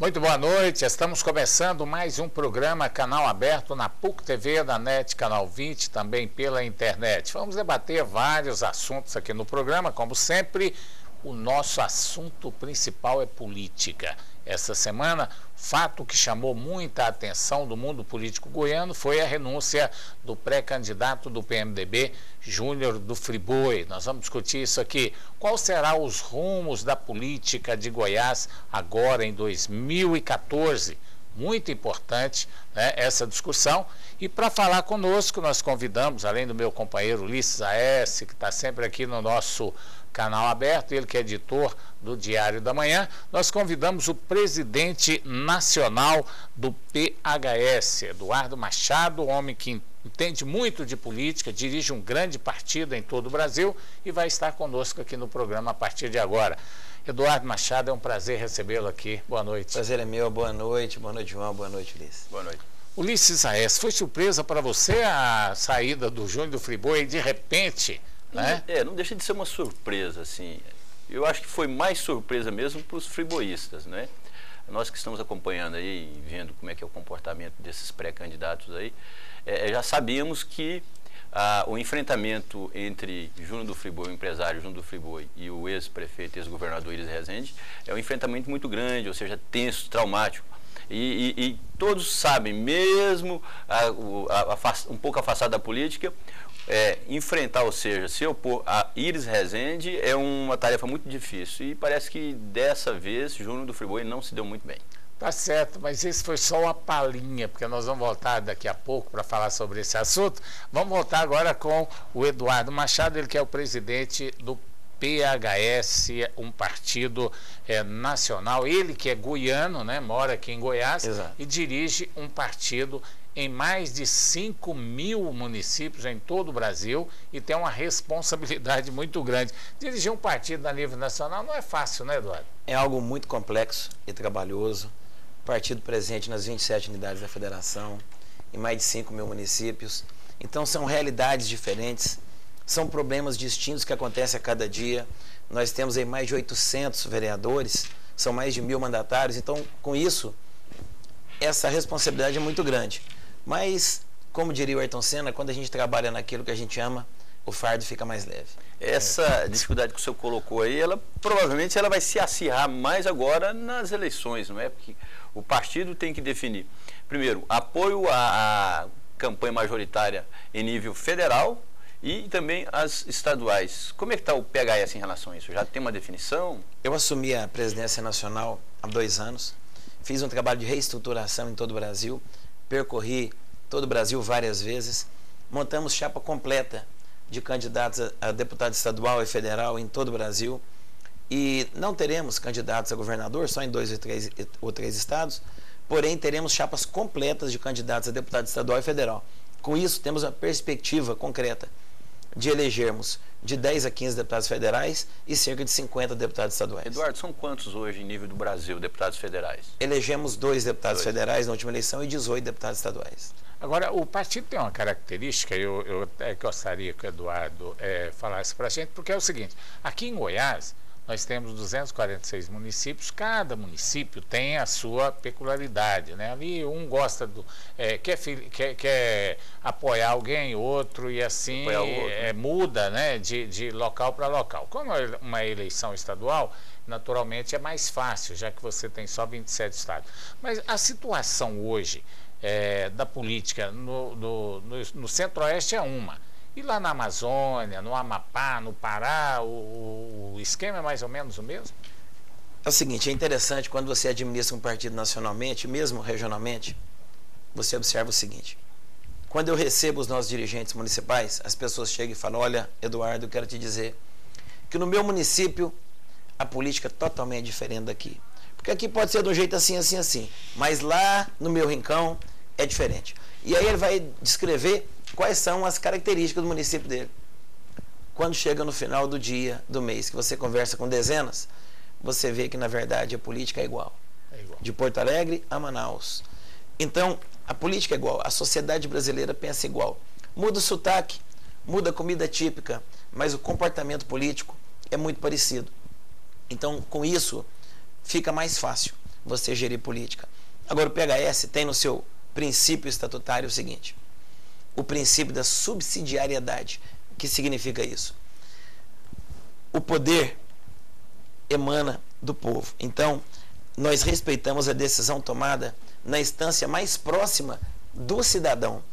Muito boa noite, estamos começando mais um programa Canal Aberto na PUC TV, da NET, Canal 20, também pela internet. Vamos debater vários assuntos aqui no programa, como sempre. O nosso assunto principal é política. Essa semana, fato que chamou muita atenção do mundo político goiano foi a renúncia do pré-candidato do PMDB, Júnior do Friboi. Nós vamos discutir isso aqui. Qual serão os rumos da política de Goiás agora em 2014? Muito importante, né, essa discussão. E para falar conosco, nós convidamos, além do meu companheiro Ulisses A.S., que está sempre aqui no nosso Canal Aberto, ele que é editor do Diário da Manhã, nós convidamos o presidente nacional do PHS, Eduardo Machado, homem que entende muito de política, dirige um grande partido em todo o Brasil e vai estar conosco aqui no programa a partir de agora. Eduardo Machado, é um prazer recebê-lo aqui. Boa noite. Prazer é meu. Boa noite, João. Boa noite, Ulisses. Boa noite. Ulisses A.S., foi surpresa para você a saída do Júnior do Friboi de repente? Né? Não deixa de ser uma surpresa, assim. Eu acho que foi mais surpresa mesmo para os friboístas, né? Nós que estamos acompanhando aí, vendo como é que é o comportamento desses pré-candidatos aí, já sabíamos que o enfrentamento entre Júnior do Friboi, o empresário Júnior do Friboi, e o ex-prefeito, ex-governador Iris Rezende, é um enfrentamento muito grande, ou seja, tenso, traumático. E todos sabem, mesmo um pouco afastado da política, enfrentar, ou seja, se opor a Iris Rezende é uma tarefa muito difícil. E parece que dessa vez Júnior do Friboi não se deu muito bem. Tá certo, mas esse foi só uma palhinha, porque nós vamos voltar daqui a pouco para falar sobre esse assunto. Vamos voltar agora com o Eduardo Machado, ele que é o presidente do PHS, um partido nacional, ele que é goiano, né, mora aqui em Goiás. Exato. E dirige um partido em mais de 5.000 municípios em todo o Brasil e tem uma responsabilidade muito grande. Dirigir um partido a nível nacional não é fácil, né, Eduardo? É algo muito complexo e trabalhoso. Partido presente nas 27 unidades da federação, em mais de 5.000 municípios. Então são realidades diferentes, são problemas distintos que acontecem a cada dia. Nós temos aí mais de 800 vereadores, são mais de 1.000 mandatários. Então, com isso, essa responsabilidade é muito grande. Mas, como diria o Ayrton Senna, quando a gente trabalha naquilo que a gente ama, o fardo fica mais leve. Essa dificuldade que o senhor colocou aí, provavelmente ela vai se acirrar mais agora nas eleições, não é? Porque o partido tem que definir, primeiro, apoio à campanha majoritária em nível federal e também as estaduais. Como é que está o PHS em relação a isso? Já tem uma definição? Eu assumi a presidência nacional há 2 anos, fiz um trabalho de reestruturação em todo o Brasil, percorri todo o Brasil várias vezes, montamos chapa completa de candidatos a deputado estadual e federal em todo o Brasil e não teremos candidatos a governador só em 2 ou 3 estados, porém teremos chapas completas de candidatos a deputado estadual e federal. Com isso temos a perspectiva concreta de elegermos de 10 a 15 deputados federais e cerca de 50 deputados estaduais. Eduardo, são quantos hoje em nível do Brasil, deputados federais? Elegemos 2 deputados federais na última eleição e 18 deputados estaduais. Agora, o partido tem uma característica, eu até gostaria que o Eduardo falasse para a gente, porque é o seguinte, aqui em Goiás, nós temos 246 municípios, cada município tem a sua peculiaridade, né? Ali um gosta quer apoiar alguém, outro, e assim muda, né, de local para local. Como é uma eleição estadual, naturalmente é mais fácil, já que você tem só 27 estados. Mas a situação hoje da política no Centro-Oeste é uma. E lá na Amazônia, no Amapá, no Pará, o esquema é mais ou menos o mesmo? É o seguinte, é interessante quando você administra um partido nacionalmente, mesmo regionalmente, você observa o seguinte. Quando eu recebo os nossos dirigentes municipais, as pessoas chegam e falam, olha, Eduardo, eu quero te dizer que no meu município a política é totalmente diferente daqui. Porque aqui pode ser de um jeito assim, assim, assim, mas lá no meu rincão é diferente. E aí ele vai descrever quais são as características do município dele. Quando chega no final do dia, do mês, que você conversa com dezenas, você vê que, na verdade, a política é igual. De Porto Alegre a Manaus. Então, a política é igual, a sociedade brasileira pensa igual. Muda o sotaque, muda a comida típica, mas o comportamento político é muito parecido. Então, com isso, fica mais fácil. você gerir política. Agora, o PHS tem no seu princípio estatutário o seguinte: o princípio da subsidiariedade. O que significa isso? O poder emana do povo. Então, nós respeitamos a decisão tomada na instância mais próxima do cidadão.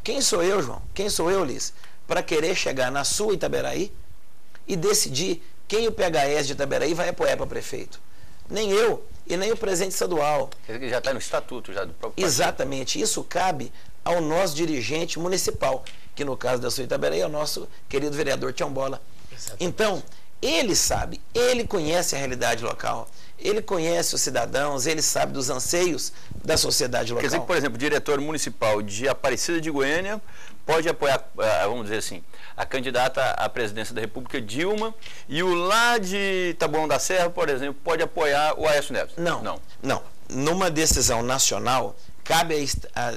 Quem sou eu, João? Quem sou eu, Liz? Para querer chegar na sua Itaberaí e decidir quem o PHS de Itaberaí vai apoiar para prefeito. Nem eu e nem o presidente estadual. Quer dizer que já está no estatuto já do próprio partido. Exatamente. Isso cabe ao nosso dirigente municipal, que no caso da sua Itaberaí é o nosso querido vereador Tião Bola. Exatamente. Então, ele sabe, ele conhece a realidade local, ele conhece os cidadãos, ele sabe dos anseios da sociedade local. Quer dizer que, por exemplo, o diretor municipal de Aparecida de Goiânia pode apoiar, vamos dizer assim, a candidata à presidência da República, Dilma, e o lá de Taboão da Serra, por exemplo, pode apoiar o Aécio Neves? Não. Numa decisão nacional, cabe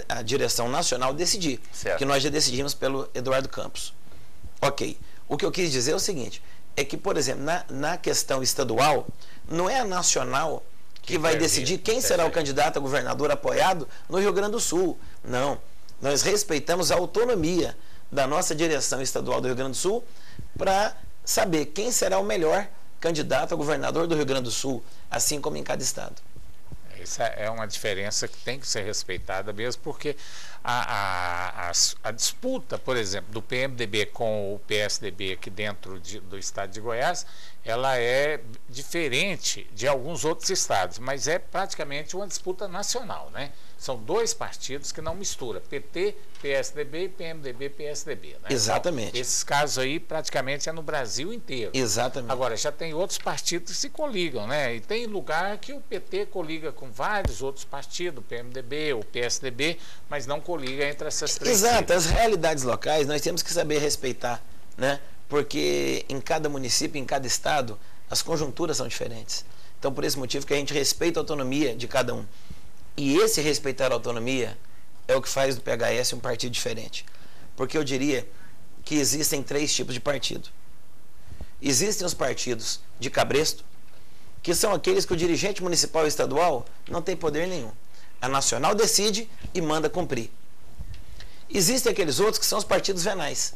à direção nacional decidir, certo, que nós já decidimos pelo Eduardo Campos. Ok. O que eu quis dizer é o seguinte, é que, por exemplo, na questão estadual, não é a nacional que vai decidir quem será o candidato a governador apoiado no Rio Grande do Sul. Não. Nós respeitamos a autonomia da nossa direção estadual do Rio Grande do Sul para saber quem será o melhor candidato a governador do Rio Grande do Sul, assim como em cada estado. Essa é uma diferença que tem que ser respeitada mesmo, porque a disputa, por exemplo, do PMDB com o PSDB aqui dentro do estado de Goiás, ela é diferente de alguns outros estados, mas é praticamente uma disputa nacional, né? São dois partidos que não misturam, PT, PSDB, PMDB, PSDB. Né? Exatamente. Então, esses casos aí praticamente é no Brasil inteiro. Exatamente. Agora, já tem outros partidos que se coligam, né? E tem lugar que o PT coliga com vários outros partidos, o PMDB, o PSDB, mas não coliga entre essas três. Exato. As realidades locais nós temos que saber respeitar, né? Porque em cada município, em cada estado, as conjunturas são diferentes. Então, por esse motivo que a gente respeita a autonomia de cada um. E esse respeitar a autonomia é o que faz do PHS um partido diferente. Porque eu diria que existem três tipos de partido. Existem os partidos de cabresto, que são aqueles que o dirigente municipal e estadual não tem poder nenhum. A nacional decide e manda cumprir. Existem aqueles outros que são os partidos venais,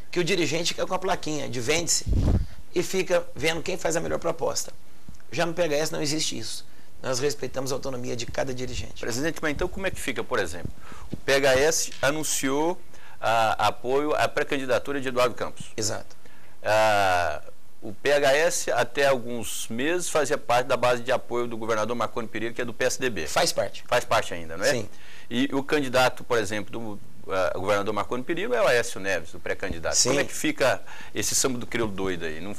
que o dirigente fica com a plaquinha de vende-se e fica vendo quem faz a melhor proposta. Já no PHS não existe isso. Nós respeitamos a autonomia de cada dirigente. Presidente, mas então como é que fica, por exemplo? O PHS anunciou apoio à pré-candidatura de Eduardo Campos. Exato. O PHS, até alguns meses, fazia parte da base de apoio do governador Marconi Perillo, que é do PSDB. Faz parte. Faz parte ainda, não é? Sim. E o candidato, por exemplo, do governador Marconi Perillo é o Aécio Neves, o pré-candidato. Sim. Como é que fica esse samba do crioulo doido aí? Não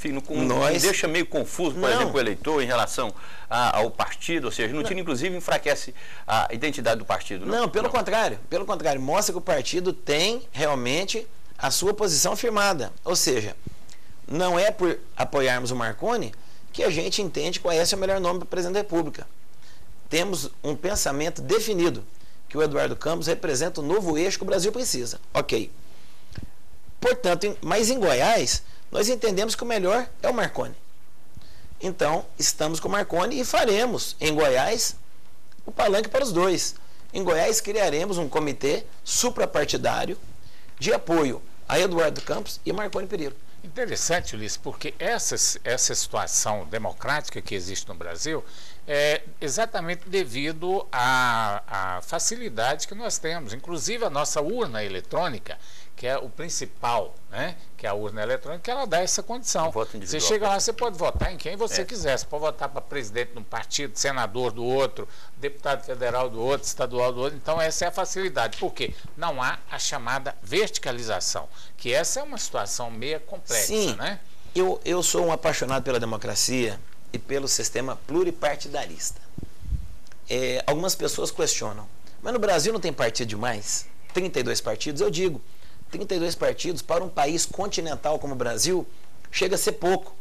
deixa meio confuso, por exemplo, o eleitor em relação ao partido? Ou seja, não tira, inclusive, enfraquece a identidade do partido? Não, pelo contrário. Pelo contrário, mostra que o partido tem realmente a sua posição firmada. Ou seja, não é por apoiarmos o Marconi que a gente entende qual é o melhor nome para o presidente da República. Temos um pensamento definido, que o Eduardo Campos representa o novo eixo que o Brasil precisa. Ok. Portanto, mas em Goiás, nós entendemos que o melhor é o Marconi. Então, estamos com o Marconi e faremos em Goiás o palanque para os dois. Em Goiás, criaremos um comitê suprapartidário de apoio a Eduardo Campos e Marconi Perillo. Interessante, Ulisses, porque essa situação democrática que existe no Brasil é exatamente devido à facilidade que nós temos. Inclusive a nossa urna eletrônica, que é o principal, né? Que é a urna eletrônica, ela dá essa condição. Você chega lá, você pode votar em quem você quiser. Você pode votar para presidente de um partido, senador do outro, deputado federal do outro, estadual do outro. Então essa é a facilidade. Por quê? Não há a chamada verticalização, que essa é uma situação meio complexa. Sim, né? Eu sou um apaixonado pela democracia e pelo sistema pluripartidarista. Algumas pessoas questionam, mas no Brasil não tem partido demais? 32 partidos? Eu digo, 32 partidos para um país continental como o Brasil chega a ser pouco.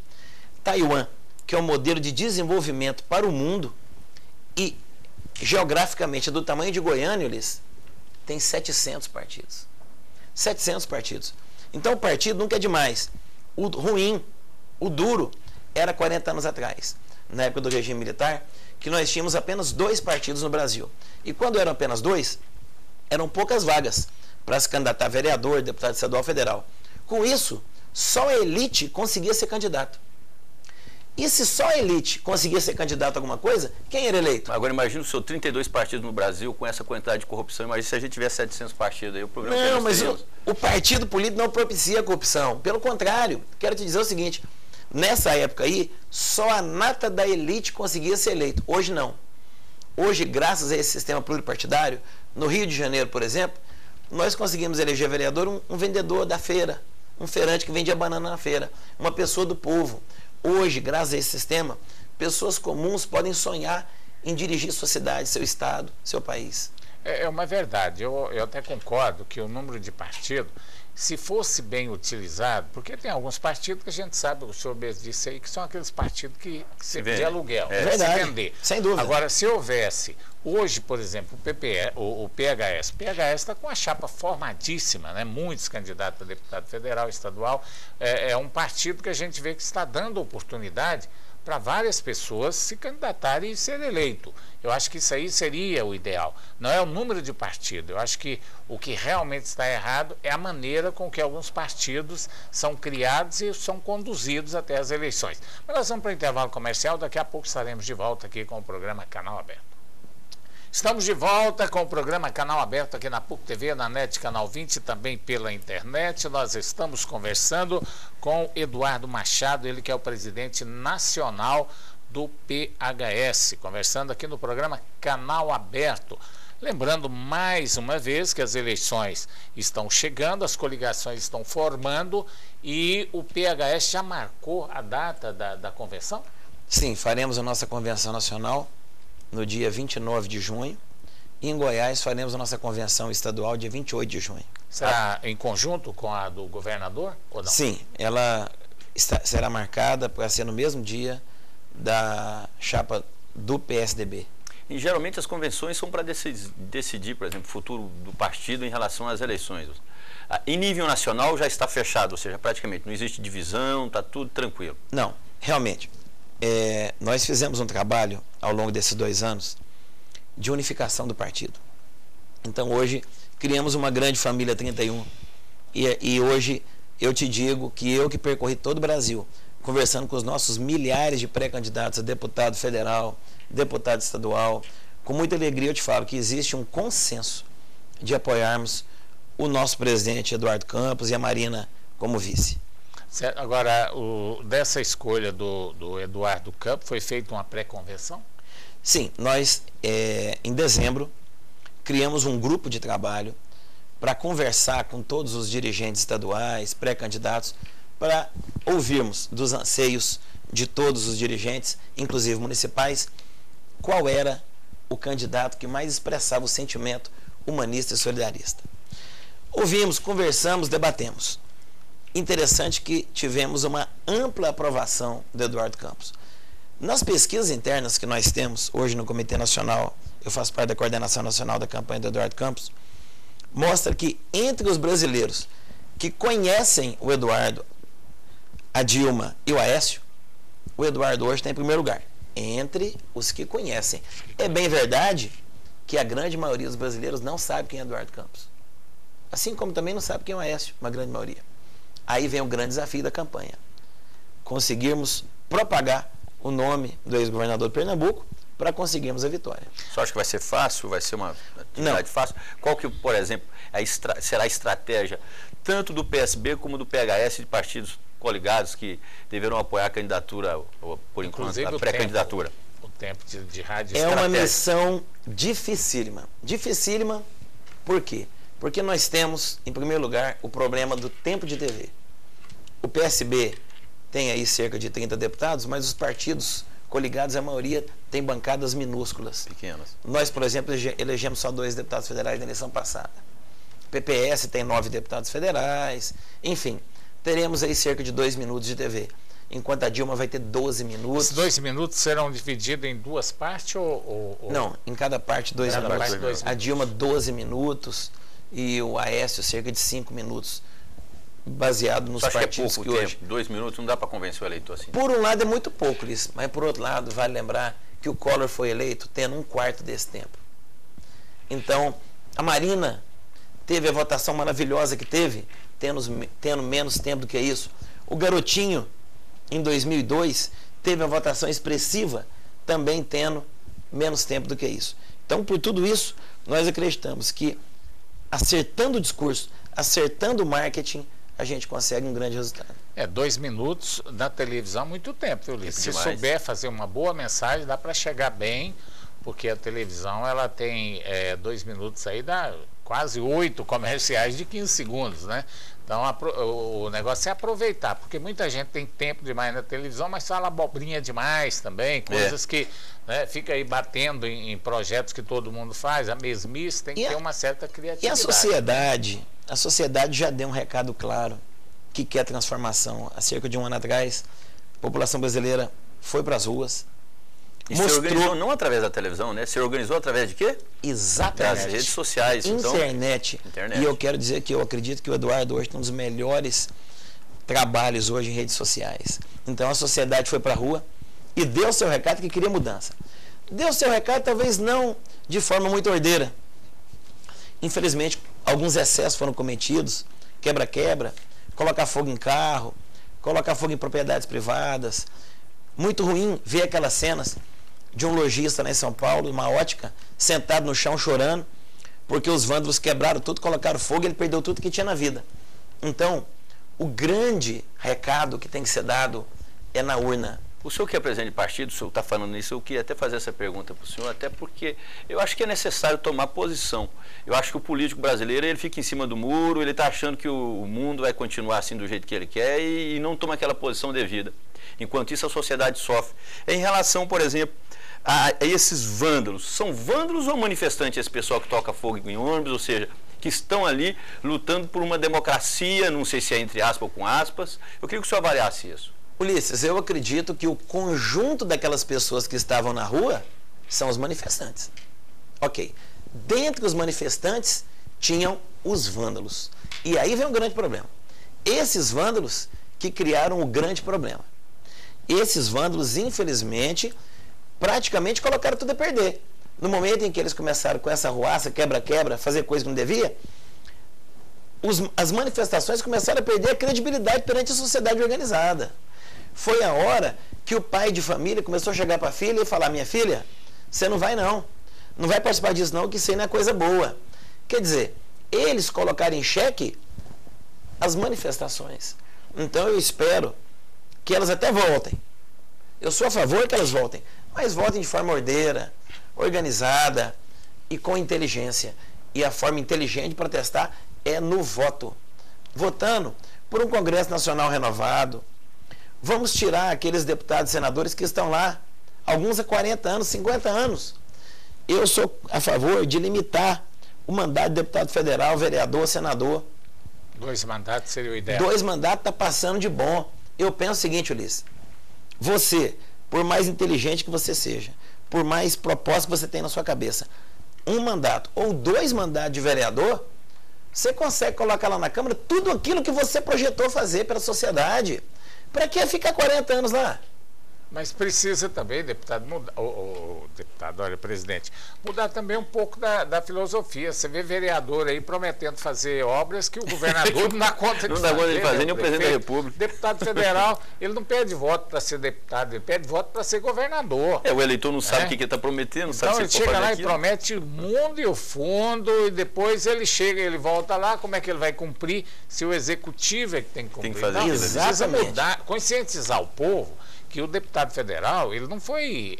Taiwan, que é um modelo de desenvolvimento para o mundo e geograficamente do tamanho de Goiânia, eles tem 700 partidos. 700 partidos. Então o partido nunca é demais. O ruim, o duro, era 40 anos atrás. na época do regime militar, que nós tínhamos apenas 2 partidos no Brasil. E quando eram apenas 2, eram poucas vagas para se candidatar a vereador, deputado estadual, federal. Com isso, só a elite conseguia ser candidato. E se só a elite conseguia ser candidato a alguma coisa, quem era eleito? Agora imagina o seu 32 partidos no Brasil com essa quantidade de corrupção. Imagina se a gente tivesse 700 partidos aí, o problema Não, que mas o partido político não propicia a corrupção. Pelo contrário, quero te dizer o seguinte, nessa época aí, só a nata da elite conseguia ser eleito. Hoje não. Hoje, graças a esse sistema pluripartidário, no Rio de Janeiro, por exemplo, nós conseguimos eleger vereador um vendedor da feira, um feirante que vendia banana na feira, uma pessoa do povo. Hoje, graças a esse sistema, pessoas comuns podem sonhar em dirigir sua cidade, seu estado, seu país. É uma verdade. Eu até concordo que o número de partidos, se fosse bem utilizado, porque tem alguns partidos que a gente sabe, o senhor mesmo disse aí, que são aqueles partidos que se de aluguel, verdade, se vender. Sem dúvida. Agora, se houvesse, hoje, por exemplo, o PHS está com uma chapa formadíssima, né? Muitos candidatos a deputado federal, estadual, é um partido que a gente vê que está dando oportunidade para várias pessoas se candidatarem e ser eleito. Eu acho que isso aí seria o ideal. Não é o número de partidos. Eu acho que o que realmente está errado é a maneira com que alguns partidos são criados e são conduzidos até as eleições. Mas nós vamos para o intervalo comercial. Daqui a pouco estaremos de volta aqui com o programa Canal Aberto. Estamos de volta com o programa Canal Aberto aqui na PUC TV, na NET Canal 20 e também pela internet. Nós estamos conversando com Eduardo Machado, ele que é o presidente nacional do PHS, conversando aqui no programa Canal Aberto. Lembrando mais uma vez que as eleições estão chegando, as coligações estão formando e o PHS já marcou a data da convenção? Sim, faremos a nossa convenção nacional no dia 29 de junho, e em Goiás faremos a nossa convenção estadual dia 28 de junho. Será em conjunto com a do governador ou não? Sim, ela será marcada para ser no mesmo dia da chapa do PSDB. E geralmente as convenções são para decidir, por exemplo, o futuro do partido em relação às eleições. Em nível nacional já está fechado, ou seja, praticamente não existe divisão, está tudo tranquilo. Não, realmente. Nós fizemos um trabalho ao longo desses 2 anos de unificação do partido. Então hoje criamos uma grande família 31 e hoje eu te digo que eu que percorri todo o Brasil conversando com os nossos milhares de pré-candidatos a deputado federal, deputado estadual, com muita alegria eu te falo que existe um consenso de apoiarmos o nosso presidente Eduardo Campos e a Marina como vice. Agora, dessa escolha do Eduardo Campos, foi feita uma pré-convenção? Sim, nós, em dezembro, criamos um grupo de trabalho para conversar com todos os dirigentes estaduais, pré-candidatos, para ouvirmos dos anseios de todos os dirigentes, inclusive municipais, qual era o candidato que mais expressava o sentimento humanista e solidarista. Ouvimos, conversamos, debatemos. Interessante que tivemos uma ampla aprovação do Eduardo Campos. Nas pesquisas internas que nós temos hoje no Comitê Nacional, eu faço parte da coordenação nacional da campanha do Eduardo Campos, mostra que entre os brasileiros que conhecem o Eduardo, a Dilma e o Aécio, o Eduardo hoje está em primeiro lugar, entre os que conhecem. É bem verdade que a grande maioria dos brasileiros não sabe quem é Eduardo Campos. Assim como também não sabe quem é o Aécio, uma grande maioria. Aí vem o grande desafio da campanha. Conseguirmos propagar o nome do ex-governador de Pernambuco para conseguirmos a vitória. Você acha que vai ser fácil? Vai ser uma atividade fácil? Qual que, por exemplo, será a estratégia tanto do PSB como do PHS, de partidos coligados que deverão apoiar a candidatura, por enquanto, a pré-candidatura? O tempo de rádio. É uma missão dificílima. Dificílima por quê? Porque nós temos, em primeiro lugar, o problema do tempo de TV. O PSB tem aí cerca de 30 deputados, mas os partidos coligados, a maioria, tem bancadas minúsculas. Pequenas. Nós, por exemplo, elegemos só 2 deputados federais na eleição passada. O PPS tem 9 deputados federais. Enfim, teremos aí cerca de 2 minutos de TV. Enquanto a Dilma vai ter 12 minutos. Os 2 minutos serão divididos em 2 partes ou... Não, em cada parte 2 minutos. A Dilma 12 minutos e o Aécio cerca de 5 minutos. baseado nos partidos que hoje... 2 minutos não dá para convencer o eleitor assim. Por um lado é muito pouco, Ulisses, mas por outro lado vale lembrar que o Collor foi eleito tendo 1/4 desse tempo. Então, a Marina teve a votação maravilhosa que teve, tendo menos tempo do que isso. O Garotinho, em 2002, teve a votação expressiva, também tendo menos tempo do que isso. Então, por tudo isso, nós acreditamos que, acertando o discurso, acertando o marketing, a gente consegue um grande resultado. 2 minutos na televisão é muito tempo, viu, Ulisses? Se souber fazer uma boa mensagem, dá para chegar bem, porque a televisão ela tem 2 minutos aí, dá quase 8 comerciais de 15 segundos, né? Então o negócio é aproveitar, porque muita gente tem tempo demais na televisão, mas fala abobrinha demais também, coisas que fica aí batendo em projetos que todo mundo faz, a mesmice, tem que ter uma certa criatividade. E a sociedade já deu um recado claro que quer transformação. Há cerca de um ano atrás, a população brasileira foi para as ruas. E se organizou não através da televisão, né? Se organizou através de quê? Exatamente. Das redes sociais. Internet. E eu quero dizer que eu acredito que o Eduardo hoje tem um dos melhores trabalhos hoje em redes sociais. Então a sociedade foi para a rua e deu o seu recado que queria mudança. Deu o seu recado talvez não de forma muito ordeira. Infelizmente, alguns excessos foram cometidos, quebra-quebra, colocar fogo em carro, colocar fogo em propriedades privadas. Muito ruim ver aquelas cenas de um lojista lá em São Paulo, uma ótica, sentado no chão chorando, porque os vândalos quebraram tudo, colocaram fogo e ele perdeu tudo que tinha na vida. Então, o grande recado que tem que ser dado é na urna. O senhor que é presidente de partido, o senhor está falando isso, eu queria até fazer essa pergunta para o senhor, até porque eu acho que é necessário tomar posição. Eu acho que o político brasileiro, ele fica em cima do muro, ele está achando que o mundo vai continuar assim do jeito que ele quer e não toma aquela posição devida. Enquanto isso, a sociedade sofre. Em relação, por exemplo, a esses vândalos, são vândalos ou manifestantes esse pessoal que toca fogo em ônibus, ou seja, que estão ali lutando por uma democracia, não sei se é entre aspas ou com aspas. Eu queria que o senhor avaliasse isso. Ulisses, eu acredito que o conjunto daquelas pessoas que estavam na rua são os manifestantes. Ok. Dentre os manifestantes tinham os vândalos. E aí vem um grande problema. Esses vândalos que criaram o grande problema. Esses vândalos, infelizmente, praticamente colocaram tudo a perder. No momento em que eles começaram com essa ruaça, quebra-quebra, fazer coisa que não devia, as manifestações começaram a perder a credibilidade perante a sociedade organizada. Foi a hora que o pai de família começou a chegar para a filha e falar: minha filha, você não vai não. Não vai participar disso não, que isso aí não é coisa boa. Quer dizer, eles colocaram em xeque as manifestações. Então eu espero que elas até voltem. Eu sou a favor que elas voltem, mas voltem de forma ordeira, organizada e com inteligência. E a forma inteligente de protestar é no voto. Votando por um Congresso Nacional renovado. Vamos tirar aqueles deputados e senadores que estão lá, alguns há 40 anos, 50 anos. Eu sou a favor de limitar o mandato de deputado federal, vereador, senador. 2 mandatos seria o ideal. 2 mandatos está passando de bom. Eu penso o seguinte, Ulisses. Você, por mais inteligente que você seja, por mais propósito que você tem na sua cabeça, 1 mandato ou 2 mandatos de vereador, você consegue colocar lá na Câmara tudo aquilo que você projetou fazer pela sociedade. Para que ficar 40 anos lá? Mas precisa também, deputado, presidente, mudar também um pouco da filosofia. Você vê vereador aí prometendo fazer obras que o governador não dá conta de fazer. Não dá conta de fazer, nem o presidente da República. Deputado federal, ele não pede voto para ser deputado, ele pede voto para ser governador. O eleitor não sabe o que ele está prometendo, não sabe então, se ele chega lá aquilo. E promete o mundo e o fundo, e depois ele chega, ele volta lá, como é que ele vai cumprir se o executivo é que tem que cumprir? Tem que fazer então, isso. Precisa mudar, conscientizar o povo que o deputado federal, ele não foi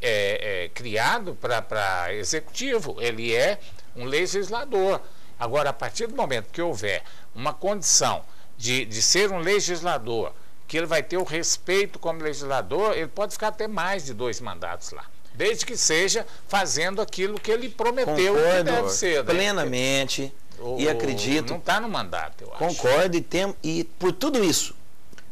criado para executivo, ele é um legislador. Agora, a partir do momento que houver uma condição de ser um legislador, que ele vai ter o respeito como legislador, ele pode ficar até mais de 2 mandatos lá. Desde que seja fazendo aquilo que ele prometeu. Concordo, que deve ser, né? Plenamente. E acredito. Não está no mandato, eu acho. Concordo e por tudo isso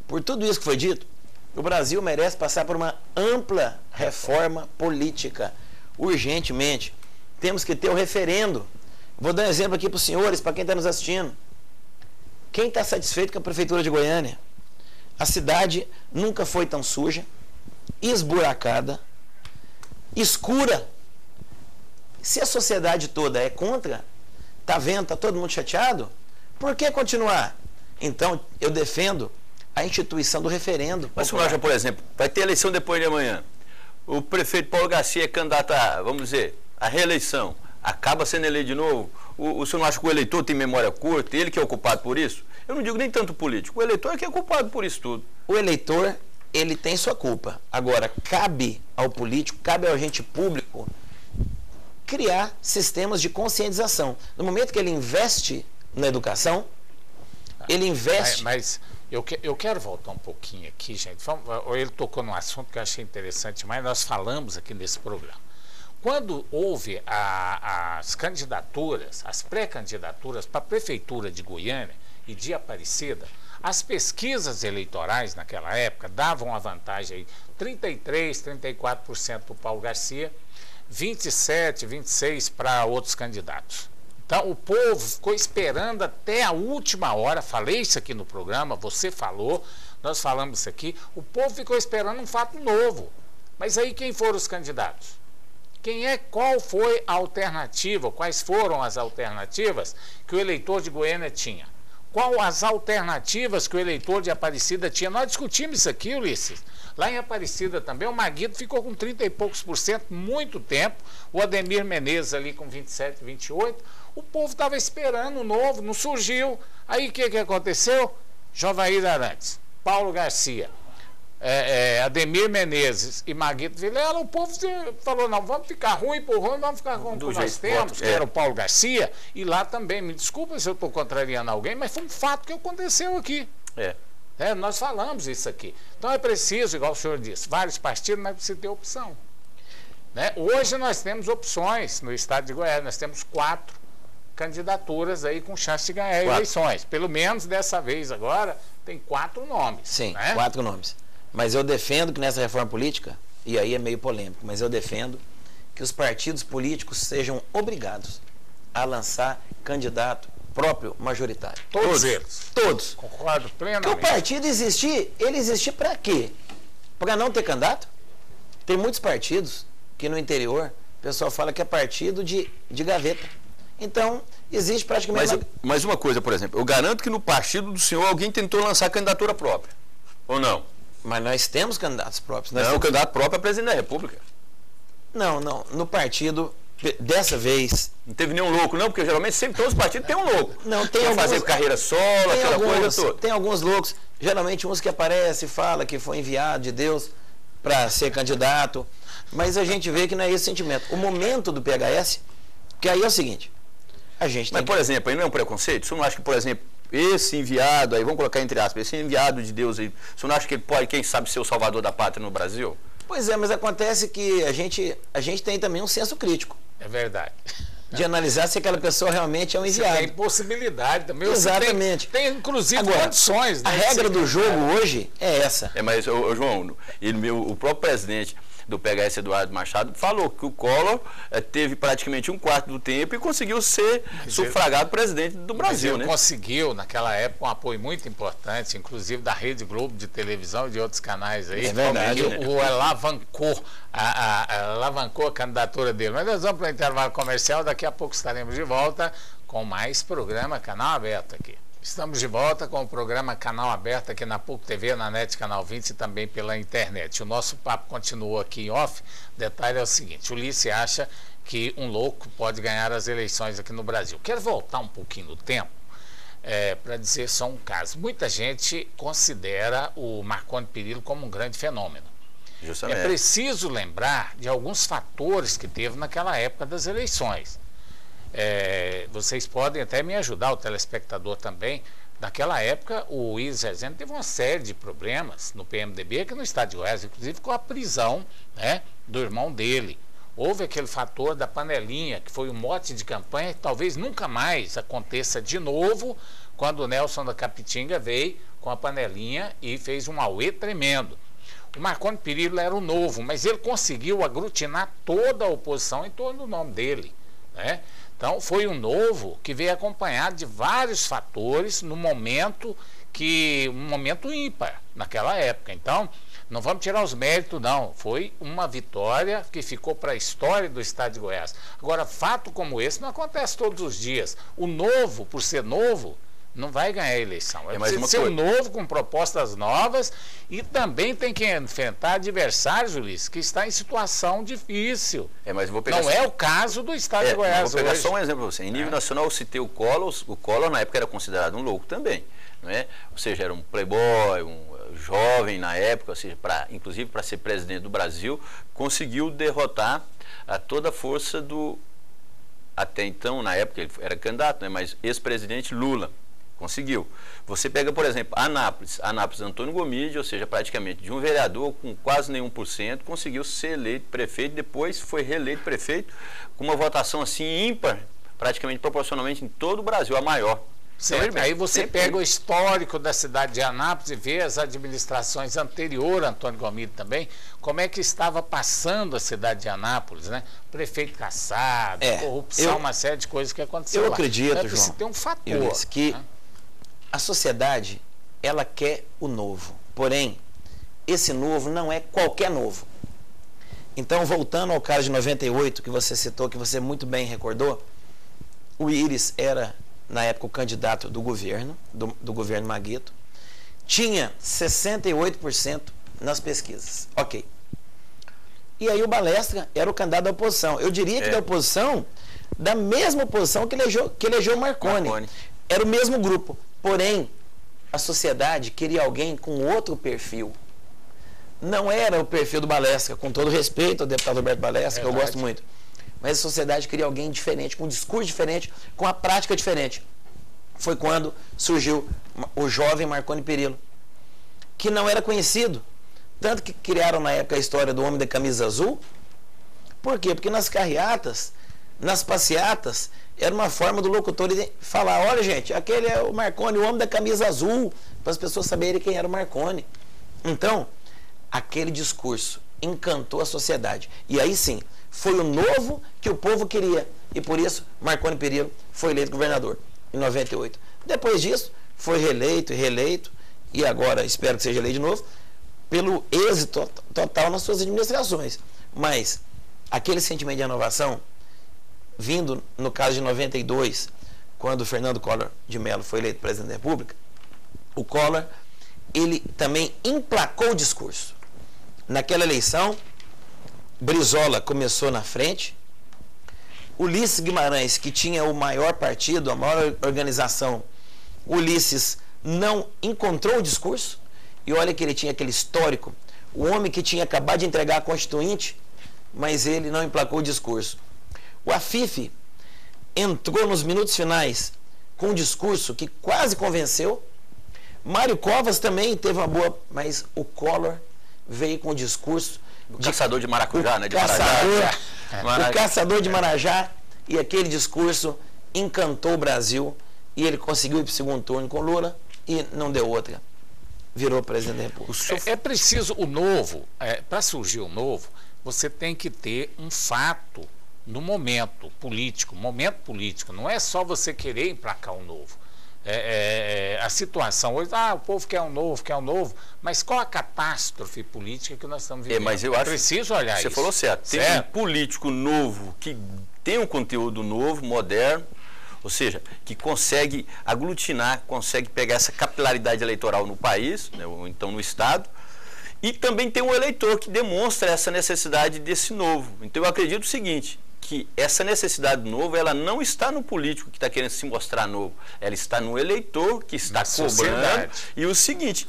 que foi dito, o Brasil merece passar por uma ampla reforma política, urgentemente. Temos que ter o referendo. Vou dar um exemplo aqui para os senhores, para quem está nos assistindo. Quem está satisfeito com a Prefeitura de Goiânia? A cidade nunca foi tão suja, esburacada, escura. Se a sociedade toda é contra, tá vendo, tá todo mundo chateado, por que continuar? Então, eu defendo a instituição do referendo. Mas você não acha, por exemplo, vai ter eleição depois de amanhã. O prefeito Paulo Garcia é candidato a, vamos dizer, a reeleição. Acaba sendo eleito de novo. O senhor não acha que o eleitor tem memória curta? Ele que é o culpado por isso? Eu não digo nem tanto político. O eleitor é que é culpado por isso tudo. O eleitor, ele tem sua culpa. Agora, cabe ao político, cabe ao agente público criar sistemas de conscientização. No momento que ele investe na educação, ele investe... Mas eu quero voltar um pouquinho aqui, gente. Ele tocou num assunto que eu achei interessante, mas nós falamos aqui nesse programa. Quando houve as candidaturas, as pré-candidaturas para a Prefeitura de Goiânia e de Aparecida, as pesquisas eleitorais naquela época davam uma vantagem aí, 33%, 34% para o Paulo Garcia, 27%, 26% para outros candidatos. Então, o povo ficou esperando até a última hora, falei isso aqui no programa, você falou, nós falamos isso aqui, o povo ficou esperando um fato novo. Mas aí quem foram os candidatos? Qual foi a alternativa, quais foram as alternativas que o eleitor de Goiânia tinha? Qual as alternativas que o eleitor de Aparecida tinha? Nós discutimos isso aqui, Ulisses. Lá em Aparecida também, o Maguito ficou com 30 e poucos por cento, muito tempo. O Ademir Menezes ali com 27, 28%. O povo estava esperando o novo, não surgiu. Aí o que aconteceu? Jovair Arantes, Paulo Garcia, Ademir Menezes e Maguito Vilela, o povo falou, não, vamos ficar ruim por ruim, vamos ficar com o que nós temos, que era o Paulo Garcia, e lá também, me desculpa se eu estou contrariando alguém, mas foi um fato que aconteceu aqui. Nós falamos isso aqui. Então é preciso, igual o senhor disse, vários partidos, mas precisa ter opção. Hoje nós temos opções no estado de Goiás, nós temos 4 candidaturas aí com chance de ganhar eleições. Pelo menos dessa vez agora, tem 4 nomes. Sim, 4 nomes. Mas eu defendo que nessa reforma política, e aí é meio polêmico, mas eu defendo que os partidos políticos sejam obrigados a lançar candidato próprio majoritário. Todos eles. Todos. Concordo plenamente. Porque o partido existir, ele existe para quê? Para não ter candidato? Tem muitos partidos que no interior o pessoal fala que é partido de gaveta. Então, existe praticamente... Mas uma coisa, por exemplo, eu garanto que no partido do senhor alguém tentou lançar candidatura própria. Ou não? Mas nós temos candidatos próprios. O candidato próprio é presidente da República. Não. No partido, dessa vez... Não teve nenhum louco, não, porque geralmente sempre todos os partidos têm um louco. Não, tem alguns... fazer carreira solo, aquela coisa toda. Tem alguns loucos, geralmente uns que aparecem e falam que foi enviado de Deus para ser candidato, mas a gente vê que não é esse sentimento. O momento do PHS, que aí é o seguinte, a gente Mas, por exemplo, aí não é um preconceito? Você não acha que, por exemplo, esse enviado, aí vamos colocar entre aspas, esse enviado de Deus aí, você não acha que ele pode, quem sabe, ser o salvador da pátria no Brasil? Pois é, mas acontece que a gente tem também um senso crítico. É verdade. De analisar se aquela pessoa realmente é um enviado. Você tem possibilidade também. Exatamente. Tem inclusive, agora, condições. A regra do jogo hoje é essa. Mas, João, o próprio presidente do PHS, Eduardo Machado, falou que o Collor teve praticamente 1/4 do tempo e conseguiu ser sufragado presidente do Brasil, né? Conseguiu, naquela época, um apoio muito importante, inclusive da Rede Globo de televisão e de outros canais aí. É verdade. O alavancou a candidatura dele. Mas nós vamos para o intervalo comercial, daqui a pouco estaremos de volta com mais programa Canal Aberto aqui. Estamos de volta com o programa Canal Aberto aqui na PUC TV, na NET Canal 20 e também pela internet. O nosso papo continua aqui em off. O detalhe é o seguinte, o Ulisses acha que um louco pode ganhar as eleições aqui no Brasil. Quero voltar um pouquinho no tempo para dizer só um caso. Muita gente considera o Marconi Perillo como um grande fenômeno. Justamente. É preciso lembrar de alguns fatores que teve naquela época das eleições. Vocês podem até me ajudar, o telespectador também. Naquela época, o Iris Rezende teve uma série de problemas no PMDB aqui no estado de Goiás, inclusive com a prisão, né, do irmão dele. Houve aquele fator da panelinha, que foi o mote de campanha, que talvez nunca mais aconteça de novo, quando o Nelson da Capitinga veio com a panelinha e fez um auê tremendo. O Marconi Perillo era o novo, mas ele conseguiu aglutinar toda a oposição em torno do nome dele, né? Então, foi um novo que veio acompanhado de vários fatores no momento um momento ímpar naquela época. Então, não vamos tirar os méritos, não. Foi uma vitória que ficou para a história do estado de Goiás. Agora, fato como esse não acontece todos os dias. O novo, por ser novo, não vai ganhar a eleição. É preciso ser um novo, com propostas novas, e também tem que enfrentar adversários, Ulisses, que está em situação difícil. Mas vou pegar não é o caso do estado de Goiás. Vou pegar hoje. só um exemplo para você. Em nível nacional, eu citei o Collor na época era considerado um louco também. Não é? Ou seja, era um playboy, um jovem na época, ou seja, inclusive para ser presidente do Brasil, conseguiu derrotar toda a força do, até então, na época ele era candidato, né, mas ex-presidente Lula. Conseguiu. Você pega, por exemplo, Anápolis, Antônio Gomide, ou seja, praticamente de um vereador com quase nenhum por cento, conseguiu ser eleito prefeito, depois foi reeleito prefeito, com uma votação assim ímpar, praticamente proporcionalmente em todo o Brasil, a maior. Certo. Aí você pega o histórico da cidade de Anápolis e vê as administrações anteriores, Antônio Gomide também, como é que estava passando a cidade de Anápolis, né? Prefeito caçado, corrupção, uma série de coisas que aconteceu lá. Eu acredito, João, tem um fator, que a sociedade, ela quer o novo. Porém, esse novo não é qualquer novo. Então, voltando ao caso de 98, que você citou, que você muito bem recordou, o Íris era, na época, o candidato do governo, do governo Maguito, tinha 68% nas pesquisas. Ok. E aí o Balestra era o candidato da oposição. Eu diria que da oposição, da mesma oposição que elegeu o Marconi. Era o mesmo grupo. Porém, a sociedade queria alguém com outro perfil. Não era o perfil do Balestra, com todo respeito ao deputado Roberto Balestra, que eu gosto muito. Mas a sociedade queria alguém diferente, com um discurso diferente, com a prática diferente. Foi quando surgiu o jovem Marconi Perillo, que não era conhecido. Tanto que criaram na época a história do homem da camisa azul. Por quê? Porque nas carreatas, nas passeatas, era uma forma do locutor falar, olha gente, aquele é o Marconi, o homem da camisa azul, para as pessoas saberem quem era o Marconi. Então, aquele discurso encantou a sociedade. E aí sim, foi o novo que o povo queria. E por isso, Marconi Perillo foi eleito governador em 98. Depois disso, foi reeleito e reeleito, e agora espero que seja eleito de novo, pelo êxito total nas suas administrações. Mas aquele sentimento de renovação, vindo no caso de 92, quando o Fernando Collor de Mello foi eleito presidente da República, o Collor, ele também emplacou o discurso. Naquela eleição, Brizola começou na frente, Ulisses Guimarães, que tinha o maior partido, a maior organização, Ulisses não encontrou o discurso, e olha que ele tinha aquele histórico, o homem que tinha acabado de entregar a Constituinte, mas ele não emplacou o discurso. O Afife entrou nos minutos finais com um discurso que quase convenceu. Mário Covas também teve uma boa, mas o Collor veio com o discurso caçador de maracujá, né? O caçador de marajá, e aquele discurso encantou o Brasil, e ele conseguiu ir para o segundo turno com Lula e não deu outra. Virou presidente da República. É preciso o novo, para surgir o novo, você tem que ter um fato no momento político, não é só você querer emplacar um novo. A situação hoje, o povo quer um novo, mas qual a catástrofe política que nós estamos vivendo? Mas eu acho preciso olhar isso. Você falou certo. Tem um político novo que tem um conteúdo novo, moderno, ou seja, que consegue aglutinar, consegue pegar essa capilaridade eleitoral no país, né, ou então no Estado, e também tem um eleitor que demonstra essa necessidade desse novo. Então eu acredito o seguinte, que essa necessidade do novo, ela não está no político que está querendo se mostrar novo, ela está no eleitor que está cobrando, e o seguinte,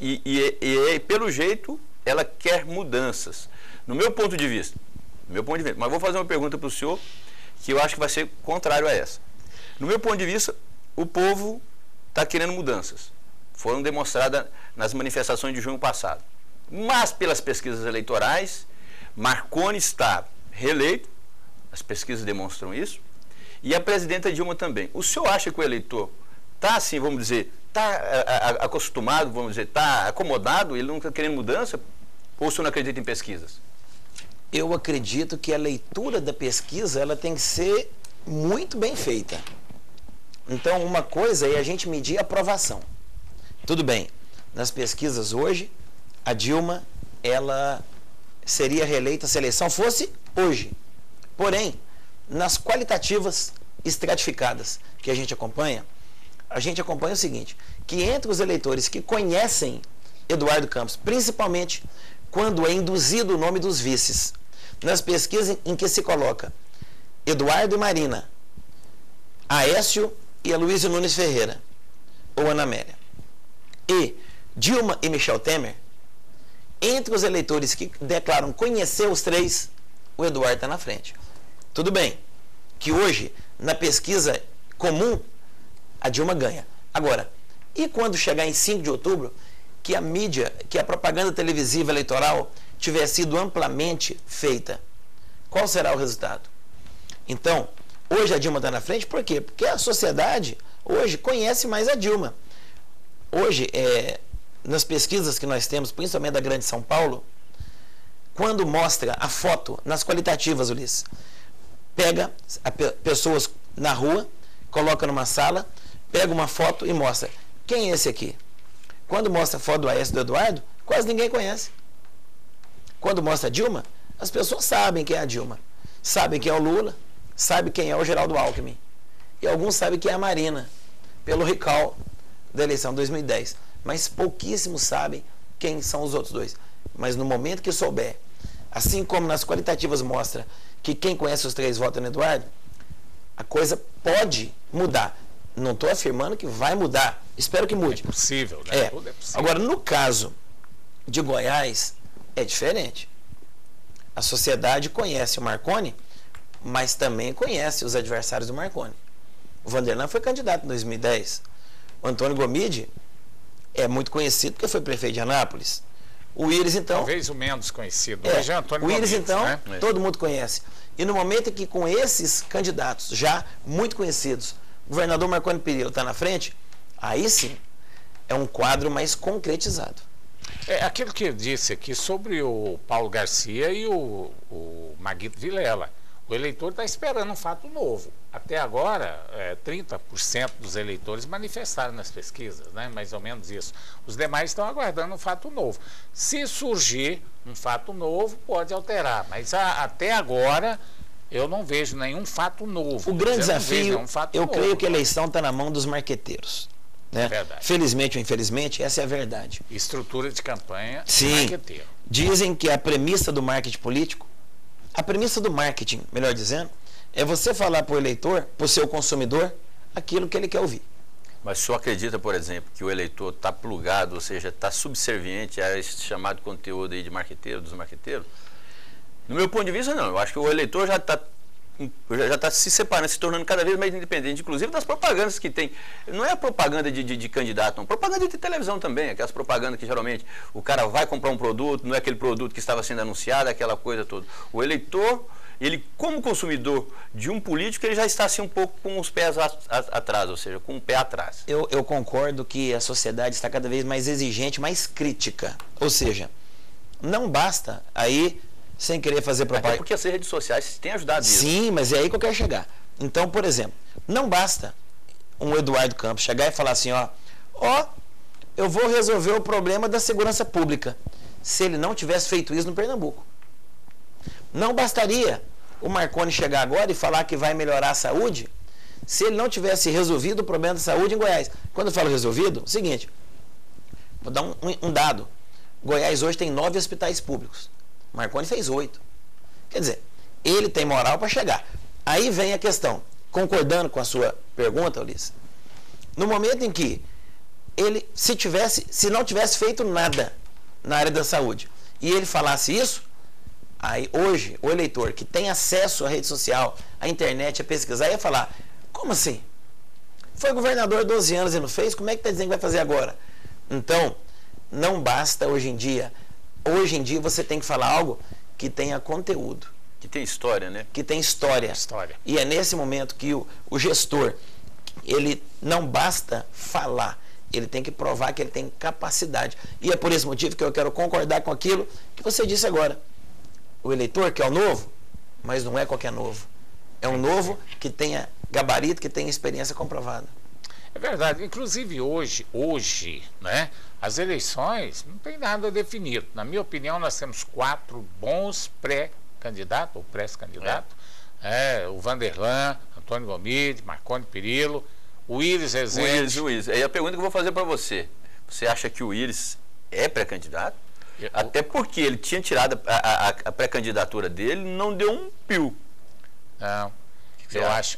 pelo jeito, ela quer mudanças. No meu ponto de vista, mas vou fazer uma pergunta para o senhor, que eu acho que vai ser contrário a essa. No meu ponto de vista, o povo está querendo mudanças. Foram demonstradas nas manifestações de junho passado. Mas, pelas pesquisas eleitorais, Marconi está reeleito, as pesquisas demonstram isso, e a presidenta Dilma também. O senhor acha que o eleitor está, assim, vamos dizer, está acostumado, vamos dizer, está acomodado, ele não está querendo mudança, ou o senhor não acredita em pesquisas? Eu acredito que a leitura da pesquisa, ela tem que ser muito bem feita. Então, uma coisa é a gente medir a aprovação. Tudo bem, nas pesquisas hoje, a Dilma, ela seria reeleita se a eleição fosse hoje. Porém, nas qualitativas estratificadas que a gente acompanha o seguinte, que entre os eleitores que conhecem Eduardo Campos, principalmente quando é induzido o nome dos vices, nas pesquisas em que se coloca Eduardo e Marina, Aécio e Aloysio Nunes Ferreira, ou Ana Amélia, e Dilma e Michel Temer, entre os eleitores que declaram conhecer os três, o Eduardo está na frente. Tudo bem, que hoje, na pesquisa comum, a Dilma ganha. Agora, e quando chegar em 5 de outubro, que a mídia, que a propaganda televisiva eleitoral tiver sido amplamente feita? Qual será o resultado? Então, hoje a Dilma está na frente, por quê? Porque a sociedade, hoje, conhece mais a Dilma. Hoje, nas pesquisas que nós temos, principalmente da Grande São Paulo, quando mostra a foto, nas qualitativas, Ulisses, pega pessoas na rua, coloca numa sala, pega uma foto e mostra. Quem é esse aqui? Quando mostra a foto do Aécio e do Eduardo, quase ninguém conhece. Quando mostra a Dilma, as pessoas sabem quem é a Dilma. Sabem quem é o Lula, sabem quem é o Geraldo Alckmin. E alguns sabem quem é a Marina, pelo recall da eleição de 2010. Mas pouquíssimos sabem quem são os outros dois. Mas no momento que souber, assim como nas qualitativas mostra que quem conhece os três vota no Eduardo, a coisa pode mudar. Não estou afirmando que vai mudar. Espero que mude. É possível, né? Tudo é possível. Agora, no caso de Goiás, é diferente. A sociedade conhece o Marconi, mas também conhece os adversários do Marconi. O Vanderlan foi candidato em 2010. O Antônio Gomide é muito conhecido porque foi prefeito de Anápolis. O Íris, então... Talvez o menos conhecido. Hoje é Antônio o Íris, Gomide, então, né? Todo mundo conhece. E no momento em que com esses candidatos já muito conhecidos, o governador Marconi Perillo está na frente, aí sim é um quadro mais concretizado. É aquilo que eu disse aqui sobre o Paulo Garcia e o Maguito Vilela. O eleitor está esperando um fato novo. Até agora, 30% dos eleitores manifestaram nas pesquisas, né? Mais ou menos isso. Os demais estão aguardando um fato novo. Se surgir um fato novo, pode alterar. Mas até agora, eu não vejo nenhum fato novo. O grande desafio, eu creio que a eleição está na mão dos marqueteiros. Né? Verdade. Felizmente ou infelizmente, essa é a verdade. Estrutura de campanha, sim, marqueteiro. Dizem que a premissa do marketing político, a premissa do marketing, melhor dizendo, é você falar para o eleitor, para o seu consumidor, aquilo que ele quer ouvir. Mas o senhor acredita, por exemplo, que o eleitor está plugado, ou seja, está subserviente a esse chamado conteúdo aí de marqueteiro, dos marqueteiros? No meu ponto de vista, não. Eu acho que o eleitor já está se separando, se tornando cada vez mais independente, inclusive das propagandas que tem. Não é a propaganda de candidato, não. Propaganda de televisão também, aquelas propagandas que geralmente o cara vai comprar um produto, não é aquele produto que estava sendo anunciado, aquela coisa toda. O eleitor, ele como consumidor de um político, ele já está assim um pouco com os pés atrás, ou seja, com o pé atrás. Eu concordo que a sociedade está cada vez mais exigente, mais crítica. Ou seja, não basta aí... sem querer fazer propaganda. Até porque as redes sociais têm ajudado isso. Sim, mas é aí que eu quero chegar. Então, por exemplo, não basta um Eduardo Campos chegar e falar assim, ó, eu vou resolver o problema da segurança pública, se ele não tivesse feito isso no Pernambuco. Não bastaria o Marconi chegar agora e falar que vai melhorar a saúde, se ele não tivesse resolvido o problema da saúde em Goiás. Quando eu falo resolvido, é o seguinte, vou dar um dado. Goiás hoje tem 9 hospitais públicos. Marconi fez 8. Quer dizer, ele tem moral para chegar. Aí vem a questão, concordando com a sua pergunta, Ulisses, no momento em que ele, se não tivesse feito nada na área da saúde, e ele falasse isso, aí hoje o eleitor que tem acesso à rede social, à internet, a pesquisar, ia falar, como assim? Foi governador 12 anos e não fez, como é que está dizendo que vai fazer agora? Então, não basta hoje em dia você tem que falar algo que tenha conteúdo. Que tem história, né? Que tem história. E é nesse momento que o gestor, ele não basta falar, ele tem que provar que ele tem capacidade. E é por esse motivo que eu quero concordar com aquilo que você disse agora. O eleitor quer o novo, mas não é qualquer novo. É um novo que tenha gabarito, que tenha experiência comprovada. É verdade. Inclusive hoje, né, as eleições não tem nada definido. Na minha opinião, nós temos 4 bons pré-candidatos, ou pré-candidatos. O Vanderlan, Antônio Gomide, Marconi Perillo, o Íris Rezende. O Íris. Aí a pergunta que eu vou fazer para você. Você acha que o Íris é pré-candidato? Até porque ele tinha tirado a pré-candidatura dele, não deu um pio. Não.